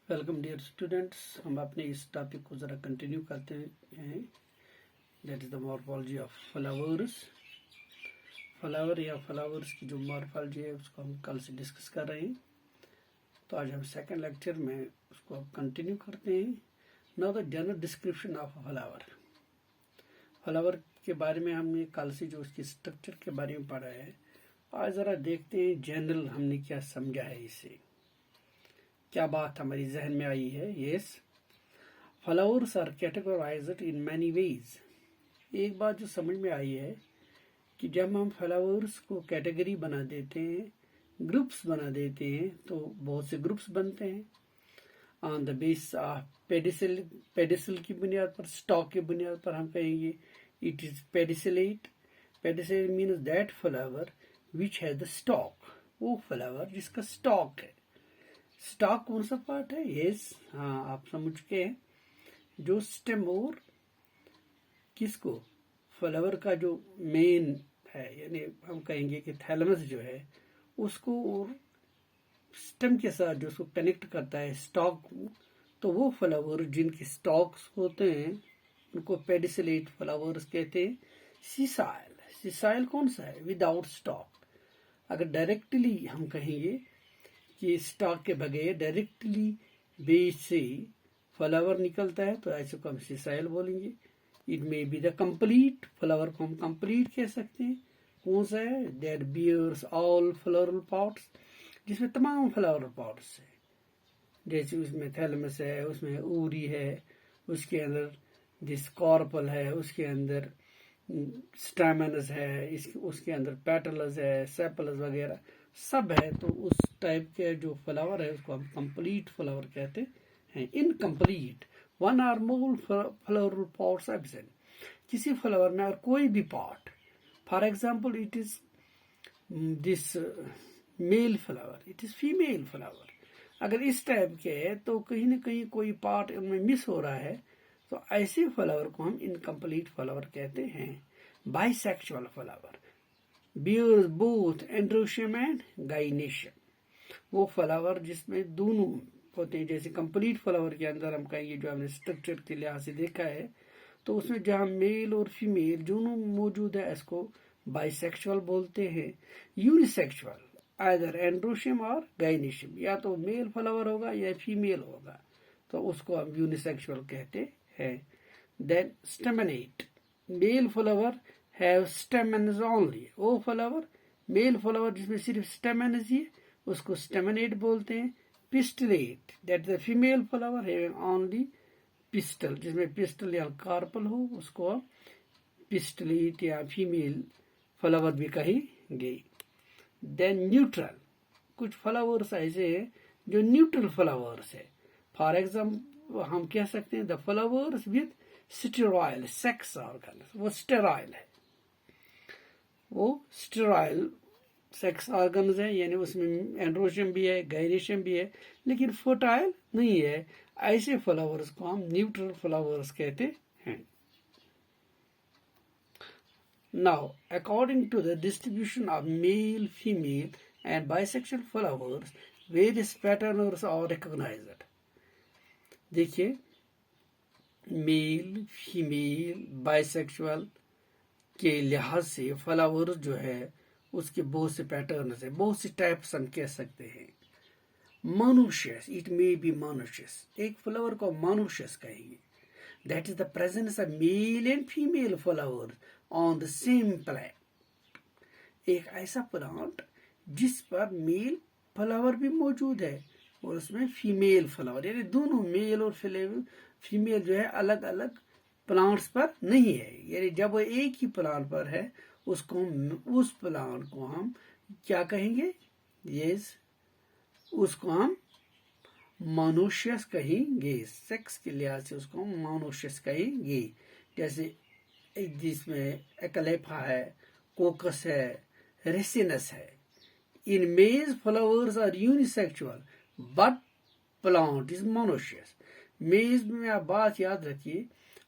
Welcome dear students. हम अपने इस टॉपिक को ज़रा कंटिन्यू करते हैं। That is the morphology of flowers. Flower या फ्लावर्स की जो मॉर्फोलॉजी है उसको हम कल से डिस्कस कर रहे हैं। तो आज हम सेकंड लेक्चर में उसको अब कंटिन्यू करते हैं। Now the general description of flower. Flower के बारे में हमने कल से जो उसकी स्ट्रक्चर के बारे में पढ़ा है, आज ज़रा देखते हैं जनरल हमने क्या समझा है, इससे क्या बात हमारी जहन में आई है। Yes, flowers are categorised in many ways. एक बात जो समझ में आई है कि जब हम फ्लावर्स को कैटेगरी बना देते हैं, ग्रुप्स बना देते हैं, तो बहुत से ग्रुप्स बनते हैं on the base of pedicel की बुनियाद पर, स्टॉक की बुनियाद पर हम कहेंगे it is pedicellate. Pedicellate means that flower which has the stock, वो फ्लावर जिसका स्टॉक है। स्टॉक कौन सा पार्ट है? यस, हाँ, आप समझ चुके हैं। जो स्टेम और किसको, फ्लावर का जो मेन है, यानी हम कहेंगे कि थैलमस जो है उसको और स्टेम के साथ जो उसको कनेक्ट करता है स्टॉक को, तो वो फ्लावर जिनके स्टॉक्स होते हैं उनको पेडिसलेट फ्लावर्स कहते हैं। सीसाइल, सीसाइल कौन सा है? Without stock. अगर डायरेक्टली हम कहेंगे कि स्टॉक के बगैर डायरेक्टली बीज से फ्लावर निकलता है तो ऐसे को हम सीसाइल बोलेंगे। It may be the complete, flower को हम कंप्लीट कह सकते हैं। कौन सा है? That bears all floral parts, जिसमें तमाम फ्लावर पार्ट्स है। जैसे उसमें थैलमस है, उसमें ऊरी है, उसके अंदर डिस्कॉर्पल है, उसके अंदर स्टैमेनस है, उसके अंदर पेटलस है, सेपलस वगैरह सब है। तो उस टाइप के जो फ्लावर है उसको हम कंप्लीट फ्लावर कहते हैं। Incomplete, one or more floral parts absent, किसी फ्लावर में और कोई भी part, for example it is this male flower, it is female flower, अगर इस टाइप के है तो कहीं ना कहीं कोई पार्ट उनमें मिस हो रहा है, तो ऐसे फ्लावर को हम इनकम्प्लीट फ्लावर कहते हैं। Bisexual flower bears both androecium and gynoecium, वो फ्लावर जिसमें दोनों होते हैं। जैसे कंप्लीट फ्लावर के अंदर हम कहेंगे, जो हमने स्ट्रक्चर के लिहाज से देखा है, तो उसमें जहाँ मेल और फीमेल दोनों मौजूद है, इसको बाइसेक्सुअल बोलते हैं। यूनिसेक्सुअल आइदर एंड्रोशियम और गाइनेशियम, या तो मेल फ्लावर होगा या फीमेल होगा, तो उसको हम यूनिसेक्सुअल कहते हैं। Then staminate, male flower have stamens only, वो फ्लावर मेल फ्लावर जिसमें सिर्फ स्टेमन्स ही है उसको स्टेमिनेट बोलते हैं। Pistillate, that is the female flower having only pistil, जिसमें पिस्टल या कार्पल हो, उसको पिस्टलेट या फीमेल फ्लावर भी कहेंगे। देन न्यूट्रल, कुछ फ्लावर्स ऐसे हैं जो न्यूट्रल फ्लावर्स है। फॉर एग्जाम्पल हम कह सकते हैं the flowers with steroidal sex organ, वो स्टेरॉयल है, वो स्टेरॉयल सेक्स ऑर्गन्स है, यानी उसमें एंड्रोशियम भी है, गाइनेशियम भी है, लेकिन फर्टाइल नहीं है। ऐसे फ्लावर्स को हम न्यूट्रल फ्लावर्स कहते हैं। Now, according to the distribution of male, female and bisexual flowers, various patterns are recognized. देखिए, मेल, फीमेल, बाइसेक्सुअल के लिहाज से फ्लावर जो है उसके बहुत से पैटर्न्स है, बहुत से टाइप्स हम कह सकते हैं। Monoecious, it may B monoecious, एक फ्लावर को मोनोशियस कहेंगे। That is the presence of male and female flower on the same plant, एक ऐसा प्लांट जिस पर मेल फ्लावर भी मौजूद है और उसमें फीमेल फ्लावर, यानी दोनों मेल और फीमेल जो है अलग अलग प्लांट्स पर नहीं है। यानी जब वो एक ही प्लांट पर है उसको, उस प्लांट को हम क्या कहेंगे? यस, उसको हम मोनोशियस कहेंगे। सेक्स के लिहाज से उसको हम मोनोशियस कहेंगे। जैसे जिसमें एकलेफा है, कोकस है, रेसिनस है। In maize flowers are unisexual but plant is monoecious. Maize में आप बात याद रखिए,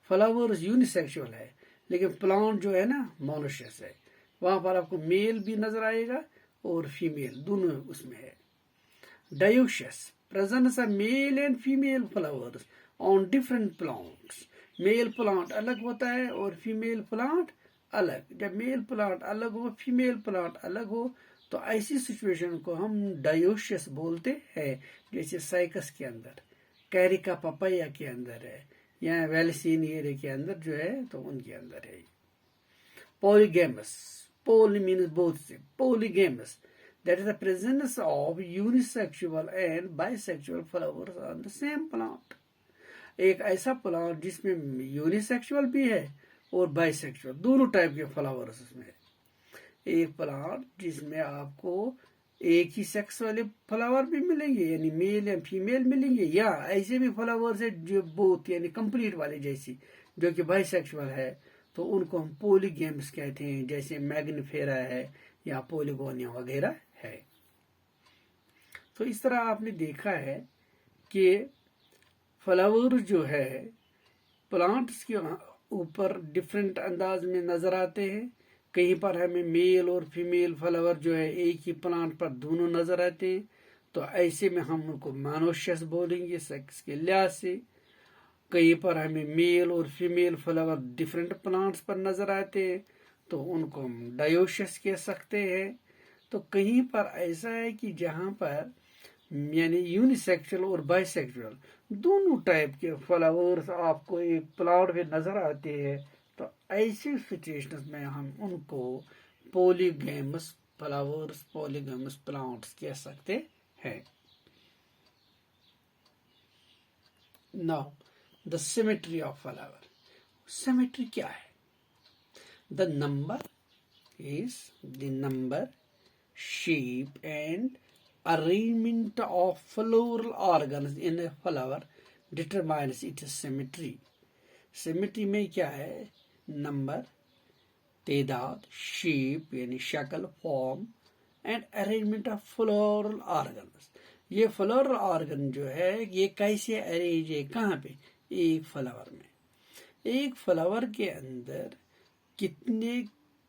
फ्लावर्स यूनिसेक्सुअल है लेकिन प्लांट जो है ना मोनोशियस है। वहां पर आपको मेल भी नजर आएगा और फीमेल दोनों उसमें है। Dioecious, presence of male and female flowers on different plants. Male plant अलग होता है और फीमेल प्लांट अलग। जब मेल प्लांट अलग हो, फीमेल प्लांट अलग हो, तो ऐसी सिचुएशन को हम डायोशियस बोलते हैं। जैसे साइकस के अंदर, कैरिका पपाया के अंदर है, या वेलिसिनियरे के अंदर जो है तो उनके अंदर है। Polygamous, poly means both, polygamous, that is the presence of unisexual and bisexual flowers on the same plant. एक ऐसा प्लांट जिसमें यूनिसेक्सुअल भी है और बाइसेक्सुअल, दोनों टाइप के फ्लावर्स उसमें है। एक प्लांट जिसमें आपको एक ही सेक्स वाले फ्लावर भी मिलेंगे, यानी मेल या फीमेल मिलेंगे, या ऐसे भी फ्लावर्स है जो बोथ यानी कंप्लीट वाले जैसी, जो कि बाइसेक्सुअल है, तो उनको हम पॉलीगैम्स कहते हैं। जैसे मैग्निफेरा है या पॉलीगोनिया वगैरह है। तो इस तरह आपने देखा है कि फ्लावर जो है प्लांट्स के ऊपर डिफरेंट अंदाज में नजर आते हैं। कहीं पर हमें मेल और फीमेल फ्लावर जो है एक ही प्लांट पर दोनों नजर आते हैं, तो ऐसे में हम उनको मोनोशियस बोलेंगे सेक्स के लिहाज से। कहीं पर हमें मेल और फीमेल फ्लावर डिफरेंट प्लांट्स पर नजर आते हैं, तो उनको हम डायोशियस कह सकते हैं। तो कहीं पर ऐसा है कि जहां पर यानी यूनिसेक्सुअल और बाइसेक्सुअल दोनों टाइप के फ्लावर्स आपको एक प्लांट में नजर आते हैं, तो ऐसी सिचुएशंस में हम उनको पॉलीगैमस फ्लावर्स, पॉलीगैमस प्लांट्स कह सकते हैं। Now the symmetry of flower. Symmetry क्या है? The number is the number, shape and arrangement of floral organs in a flower determines its symmetry. Symmetry में क्या है? नंबर, तादाद, शेप यानी शक्ल, form, and arrangement of floral organs. ये floral organ जो है ये कैसे अरेंज है, कहाँ पे? एक फ्लावर में। एक फ्लावर के अंदर कितने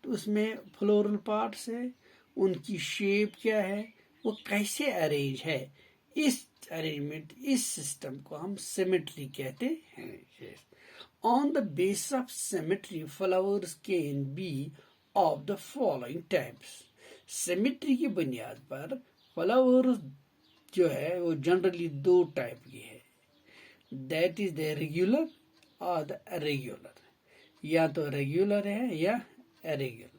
उसमें फ्लोरल पार्ट्स है, उनकी शेप क्या है, वो कैसे अरेंज है, इस अरेंजमेंट, इस सिस्टम को हम सिमेट्री कहते हैं। On the basis of symmetry flowers can B of the following types. Symmetry की बुनियाद पर फ्लावर्स जो है वो जनरली दो टाइप की है, दैट इज द रेगुलर और द इरेगुलर। या तो रेगुलर है या इरेगुलर।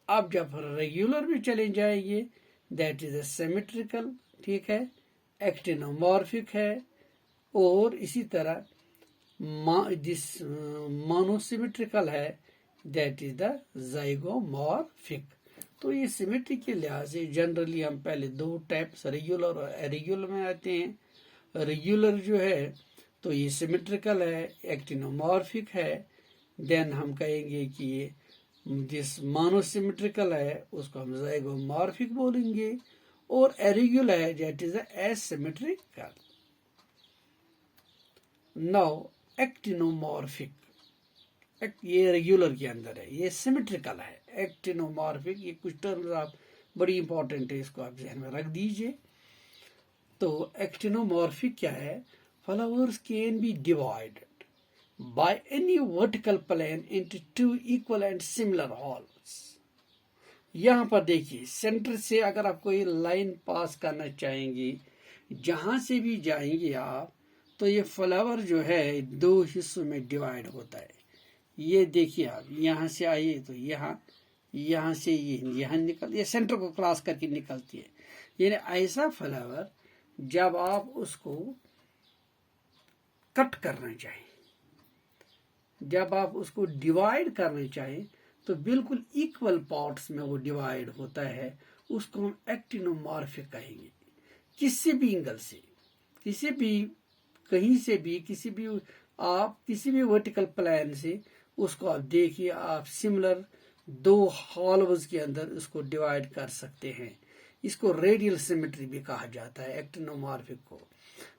अब जब रेगुलर में चले जाएंगे दैट इज सिमेट्रिकल, ठीक है, एक्टिनोमॉर्फिक है, और इसी तरह जिस मोनोसिमेट्रिकल है दैट इज द जाइगोमॉर्फिक। तो ये सिमेट्री के लिहाज से जनरली हम पहले दो टाइप्स रेगुलर और इरेगुलर में आते हैं। रेगुलर जो है तो ये सिमेट्रिकल है, एक्टिनोमॉर्फिक है। देन हम कहेंगे कि ये जिस मोनोसिमेट्रिकल है उसको हम जाइगोमॉर्फिक बोलेंगे, और इरेगुलर है that is asymmetrical. Now actinomorphic, ये रेगुलर के अंदर है, ये सिमेट्रिकल है। एक्टिनोमॉर्फिक, ये कुछ टर्म्स आप बड़ी इंपॉर्टेंट है, इसको आप ध्यान में रख दीजिए। तो एक्टिनोमॉर्फिक क्या है? Flowers can B divided by any vertical plane into two equal and similar wholes। यहां पर देखिए सेंटर से अगर आप कोई लाइन पास करना चाहेंगे, जहां से भी जाएंगे आप, तो ये फ्लावर जो है दो हिस्सों में डिवाइड होता है। ये देखिए आप यहां से आइए तो यहां से ये यहां निकल, ये सेंटर को क्रॉस करके निकलती है। यानी ऐसा फ्लावर जब आप उसको कट करना चाहें, जब आप उसको डिवाइड करना चाहें, तो बिल्कुल इक्वल पार्ट्स में वो डिवाइड होता है, उसको हम एक्टिनोमॉर्फिक कहेंगे। किसी भी एंगल से, किसी भी कहीं से भी, किसी भी वर्टिकल प्लेन से उसको आप देखिए, आप सिमिलर दो हॉल्स के अंदर उसको डिवाइड कर सकते हैं। इसको रेडियल सिमेट्री भी कहा जाता है एक्टिनोमॉर्फिक को।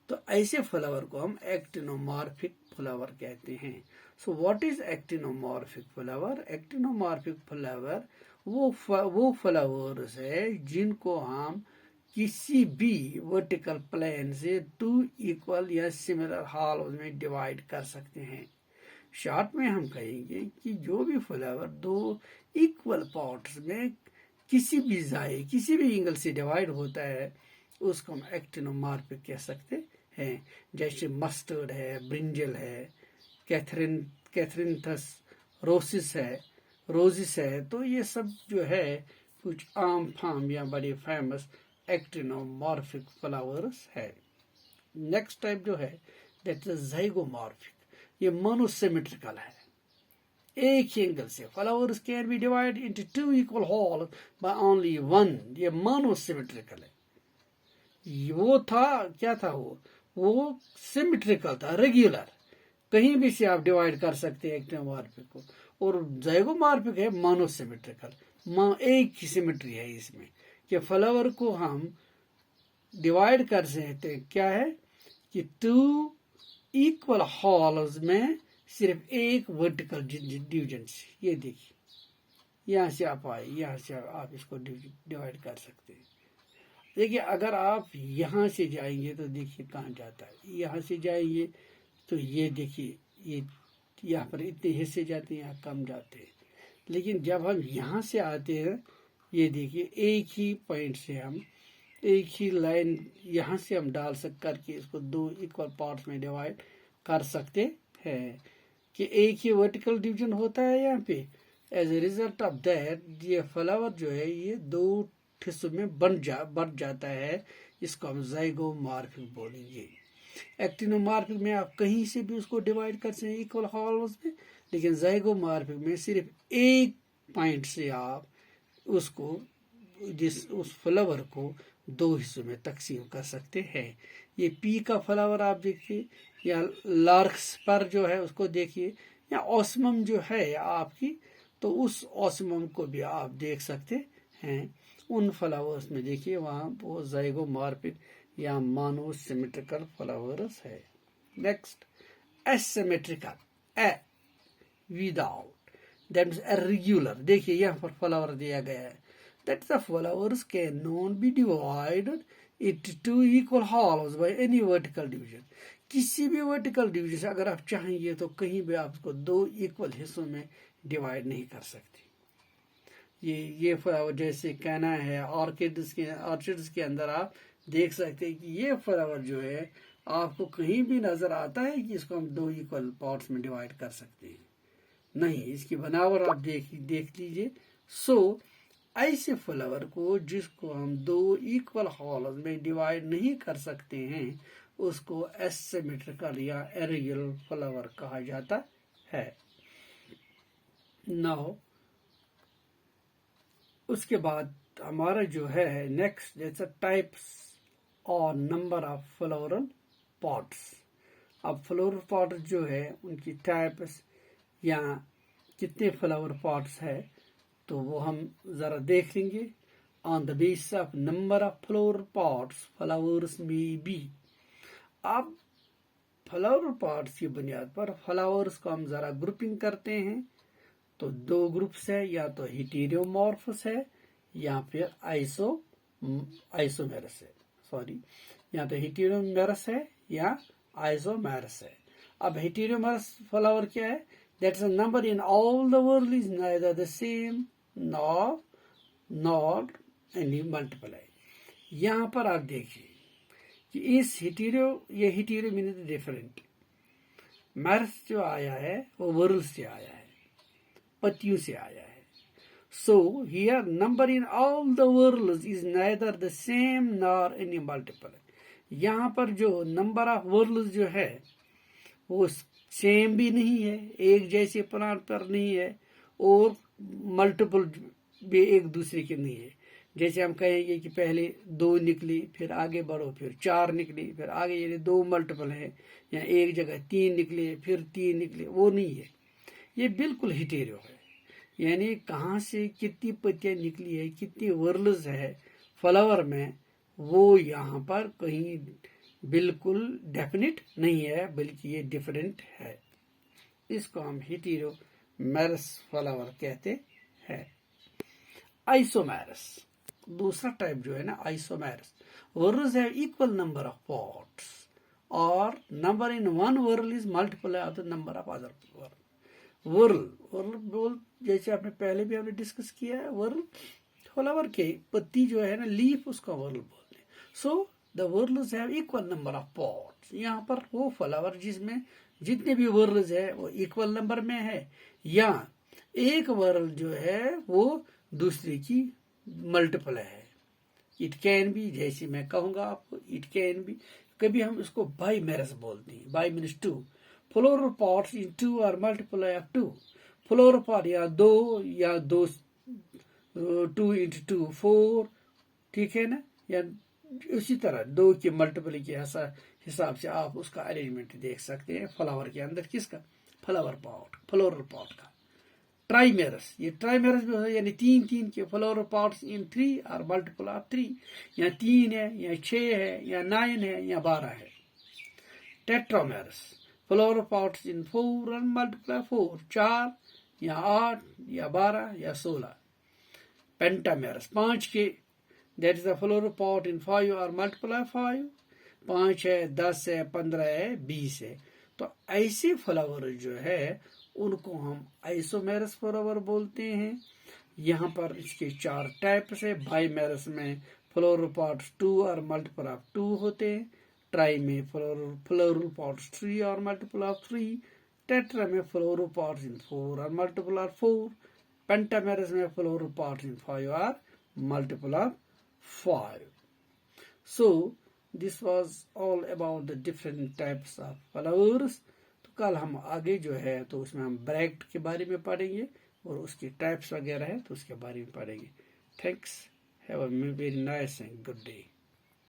तो ऐसे फ्लावर को हम एक्टिनोमॉर्फिक फ्लावर कहते हैं। So what is actinomorphic flower? Actinomorphic flower वो फ्लावर्स है जिनको हम किसी भी वर्टिकल प्लेन से 2 इक्वल या सिमिलर हॉलोज में डिवाइड कर सकते हैं। शॉर्ट में हम कहेंगे कि जो भी फ्लावर 2 इक्वल पार्ट्स में किसी भी जाए किसी भी एंगल से डिवाइड होता है उसको हम एक्टिनोमॉर्फिक कह सकते हैं। जैसे मस्टर्ड है, ब्रिंजल है, कैथरिनथस रोजिस है, तो ये सब जो है कुछ आम फाम या बड़े फेमस एक्टिनोमॉर्फिक फ्लावर्स है। नेक्स्ट टाइप जो है दैट इज जाइगोमॉर्फिक, ये मोनोसिमेट्रिकल है, एक ही एंगल से। Flowers can be divide into 2 equal half by only 1, ये मोनोसिमेट्रिकल है। वो था क्या था, वो सिमेट्रिकल था, रेगुलर, कहीं भी से आप डिवाइड कर सकते हैं एक्टिनोमॉर्फिक को। और जाइगोमॉर्फिक है मोनोसिमेट्रिकल, एक ही सिमेट्री है इसमें कि फ्लावर को हम डिवाइड कर सकते हैं, क्या है कि 2 इक्वल हॉल्स में सिर्फ एक वर्टिकल डिवीजन से। ये देखिए यहाँ से आप आए, यहाँ से आप इसको डिवाइड कर सकते हैं। देखिए अगर आप यहाँ से जाएंगे तो देखिए कहाँ जाता है, यहाँ से जाएंगे तो ये देखिए ये यहाँ पर इतने हिस्से जाते हैं, यहाँ कम जाते हैं। लेकिन जब हम यहाँ से आते हैं, ये देखिए एक ही पॉइंट से हम एक ही लाइन यहाँ से हम डाल करके इसको 2 इक्वल पार्ट्स में डिवाइड कर सकते हैं कि एक ही वर्टिकल डिवीजन होता है यहाँ पे। As a result of that ये फ्लावर जो है ये 2 हिस्सों में बढ़ जाता है। इसको हम जाइगोमॉर्फिक बोलेंगे। एक्टिनोमॉर्फिक में आप कहीं से भी उसको डिवाइड कर सकते हैं इक्वल हॉल्स में, लेकिन जाइगोमॉर्फिक में सिर्फ एक पॉइंट से आप उसको उस फ्लावर को 2 हिस्सों में तकसीम कर सकते हैं। ये पी का फ्लावर आप देखिए, या लार्क्स पर जो है उसको देखिए, या ऑस्मम जो है आपकी, तो उस ऑस्मम को भी आप देख सकते हैं। उन फ्लावर्स में देखिए वहाँ वो जाइगोमॉर्फिक या मोनोसिमेट्रिकल फ्लावर्स है। Next asymmetrical, without, that is irregular. देखिए यहाँ पर फ्लावर दिया गया है, that the flowers can not be divided into 2 equal halls by any vertical division. किसी भी वर्टिकल डिवीजन से अगर आप चाहेंगे तो कहीं भी आप उसको 2 इक्वल हिस्सों में डिवाइड नहीं कर सकते। ये फ्लावर जैसे कहना है ऑर्चिड्स के अंदर आप देख सकते हैं कि ये फ्लावर जो है आपको कहीं भी नजर आता है कि इसको हम 2 इक्वल पार्ट्स में डिवाइड कर सकते हैं, नहीं। इसकी बनावट आप देख लीजिए। सो ऐसे फ्लावर को जिसको हम 2 इक्वल हॉल्स में डिवाइड नहीं कर सकते हैं उसको एसिमेट्रिकल या इरेगुलर फ्लावर कहा जाता है। नाउ उसके बाद हमारा जो है नेक्स्ट जैसा टाइप्स और नंबर ऑफ फ्लोरल पॉट्स। अब फ्लोरल पॉट्स जो है उनकी टाइप्स या कितने फ्लावर पॉट्स है तो वो हम जरा देख लेंगे। On the basis of number of floral pots flowers में बी। अब फ्लावर पॉट्स की बुनियाद पर फ्लावर्स को हम जरा ग्रुपिंग करते हैं तो 2 ग्रुप्स है, या तो हेटेरोमॉर्फस है या फिर आइसोमेरस है, सॉरी, या तो हेटेरोमेरस है या आइसोमेरस है। अब हेटेरोमेरस फ्लावर क्या है, that is a number in all the world is neither the same nor any multiply. यहाँ पर आप देखिए कि इस ये हेटेरो मीनिंग डिफरेंट, मेरस जो आया है वो वर्ल्ड से आया है, पतियों से आया है। So here number in all the worlds is neither the same nor any multiple. यहाँ पर जो नंबर ऑफ वर्ल्ड जो है वो सेम भी नहीं है, एक जैसे प्लांट पर नहीं है, और मल्टीपल भी एक दूसरे के नहीं है। जैसे हम कहेंगे कि पहले 2 निकली, फिर आगे बढ़ो, फिर 4 निकली, फिर आगे ये 2 मल्टीपल है, या एक जगह 3 निकले फिर 3 निकले, वो नहीं है। ये बिल्कुल हेटेरो है, यानी कहाँ से कितनी पत्तियां निकली है, कितनी वर्ल्स है फ्लावर में, वो यहाँ पर कहीं बिल्कुल डेफिनेट नहीं है, बल्कि ये डिफरेंट है। इसको हम हेटेरोमेरस फ्लावर कहते हैं। आइसोमेरस दूसरा टाइप जो है ना, आइसोमेरस। whorls have equal number of parts or number in one whorl is multiple of the number of other whorl बोल जैसे आपने पहले भी हमने डिस्कस किया है, whorl फ्लावर के पत्ती जो है ना, लीफ, उसका whorl बोलते हैं. So the whorls have equal number of parts. यहाँ पर वो फ्लावर जिसमें जितने भी whorls है वो इक्वल नंबर में है, या एक whorl जो है वो दूसरे की मल्टीपल है. इट कैन बी, जैसे मैं कहूंगा आपको, इट कैन बी, कभी हम इसको बाइमेरस बोलते हैं. Bi means two. Floral parts in two are multiply of two. Floral part या दो 2 इंटू 2 4, ठीक है ना, या उसी तरह 2 के मल्टीपल के हिसाब से आप उसका अरेंजमेंट देख सकते हैं फ्लावर के अंदर. किसका? फ्लोरल पार्ट का. ट्राइमेरस, ये ट्राइमेरस भी होता है, यानी 3 के फ्लोरल पार्ट्स इन 3 और मल्टीपल ऑफ 3, या 3 है, या 6 है, या 9 है, या 12 है. टेट्रामेरस, फ्लोरल पार्ट्स इन 4 और मल्टीपल 4, 4 या 8 या 12 या 16. पेंटामेरस, 5 के, that is the floral part in 5 और मल्टीपल 5, 5 है, 10 है, 15 है, 20 है. तो ऐसे फ्लावर जो है उनको हम आइसोमेरस फ्लावर बोलते हैं. यहाँ पर इसके 4 टाइप्स है. बाइमेरस में फ्लोरल पार्ट्स 2 और मल्टीपल ऑफ 2 होते हैं. ट्राई में फ्लोरल पार्ट्स 3 और मल्टीपल ऑफ 3. टेट्रा में फ्लोरल पार्ट्स इन 4 और मल्टीपल ऑफ 4. पेंटामेरस में फ्लोरल पार्ट्स इन 5 और multiple of 5. So this was all about the different types of flowers. तो कल हम आगे जो है तो उसमें हम ब्रैक्ट के बारे में पढ़ेंगे और उसके टाइप्स वगैरह है तो उसके बारे में पढ़ेंगे. Thanks. Have a very nice and good day.